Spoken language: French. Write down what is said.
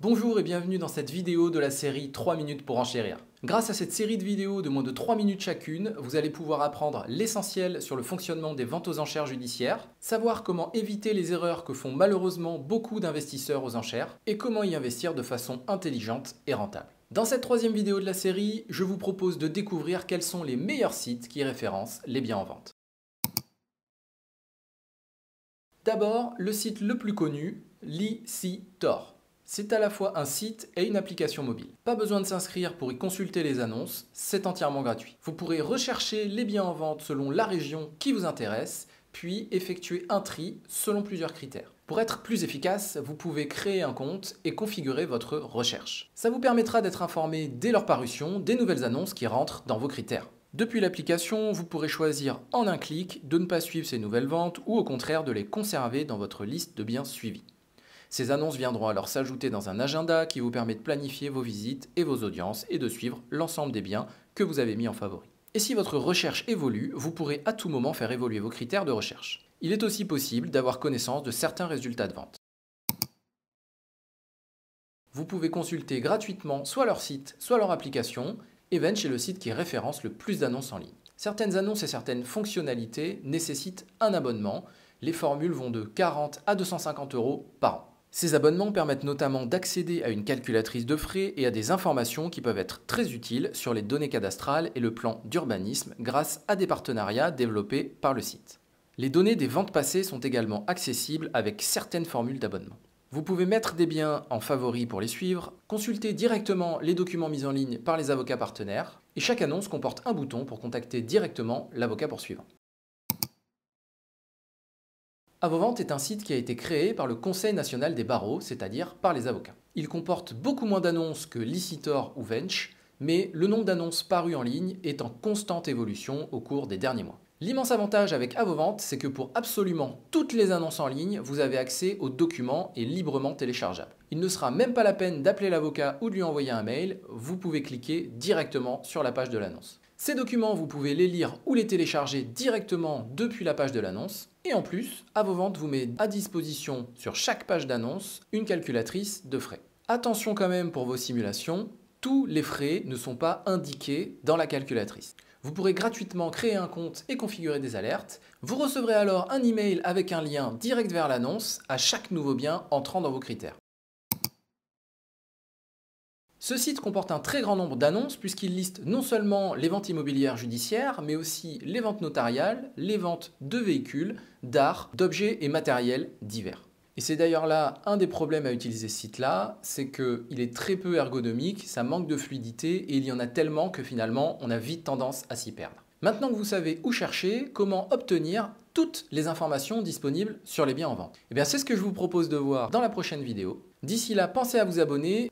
Bonjour et bienvenue dans cette vidéo de la série 3 minutes pour enchérir. Grâce à cette série de vidéos de moins de 3 minutes chacune, vous allez pouvoir apprendre l'essentiel sur le fonctionnement des ventes aux enchères judiciaires, savoir comment éviter les erreurs que font malheureusement beaucoup d'investisseurs aux enchères et comment y investir de façon intelligente et rentable. Dans cette troisième vidéo de la série, je vous propose de découvrir quels sont les meilleurs sites qui référencent les biens en vente. D'abord, le site le plus connu, Licitor. C'est à la fois un site et une application mobile. Pas besoin de s'inscrire pour y consulter les annonces, c'est entièrement gratuit. Vous pourrez rechercher les biens en vente selon la région qui vous intéresse, puis effectuer un tri selon plusieurs critères. Pour être plus efficace, vous pouvez créer un compte et configurer votre recherche. Ça vous permettra d'être informé dès leur parution des nouvelles annonces qui rentrent dans vos critères. Depuis l'application, vous pourrez choisir en un clic de ne pas suivre ces nouvelles ventes ou au contraire de les conserver dans votre liste de biens suivis. Ces annonces viendront alors s'ajouter dans un agenda qui vous permet de planifier vos visites et vos audiences et de suivre l'ensemble des biens que vous avez mis en favori. Et si votre recherche évolue, vous pourrez à tout moment faire évoluer vos critères de recherche. Il est aussi possible d'avoir connaissance de certains résultats de vente. Vous pouvez consulter gratuitement soit leur site, soit leur application. Evench est le site qui référence le plus d'annonces en ligne. Certaines annonces et certaines fonctionnalités nécessitent un abonnement. Les formules vont de 40 à 250 € par an. Ces abonnements permettent notamment d'accéder à une calculatrice de frais et à des informations qui peuvent être très utiles sur les données cadastrales et le plan d'urbanisme grâce à des partenariats développés par le site. Les données des ventes passées sont également accessibles avec certaines formules d'abonnement. Vous pouvez mettre des biens en favoris pour les suivre, consulter directement les documents mis en ligne par les avocats partenaires, et chaque annonce comporte un bouton pour contacter directement l'avocat poursuivant. Avovente est un site qui a été créé par le Conseil national des barreaux, c'est-à-dire par les avocats. Il comporte beaucoup moins d'annonces que Licitor ou Vench, mais le nombre d'annonces parues en ligne est en constante évolution au cours des derniers mois. L'immense avantage avec Avovente, c'est que pour absolument toutes les annonces en ligne, vous avez accès aux documents et librement téléchargeables. Il ne sera même pas la peine d'appeler l'avocat ou de lui envoyer un mail, vous pouvez cliquer directement sur la page de l'annonce. Ces documents, vous pouvez les lire ou les télécharger directement depuis la page de l'annonce. Et en plus, Avovente vous met à disposition sur chaque page d'annonce une calculatrice de frais. Attention quand même pour vos simulations, tous les frais ne sont pas indiqués dans la calculatrice. Vous pourrez gratuitement créer un compte et configurer des alertes. Vous recevrez alors un email avec un lien direct vers l'annonce à chaque nouveau bien entrant dans vos critères. Ce site comporte un très grand nombre d'annonces puisqu'il liste non seulement les ventes immobilières judiciaires, mais aussi les ventes notariales, les ventes de véhicules, d'art, d'objets et matériels divers. Et c'est d'ailleurs là un des problèmes à utiliser ce site-là, c'est qu'il est très peu ergonomique, ça manque de fluidité et il y en a tellement que finalement on a vite tendance à s'y perdre. Maintenant que vous savez où chercher, comment obtenir toutes les informations disponibles sur les biens en vente. Et bien c'est ce que je vous propose de voir dans la prochaine vidéo. D'ici là, pensez à vous abonner.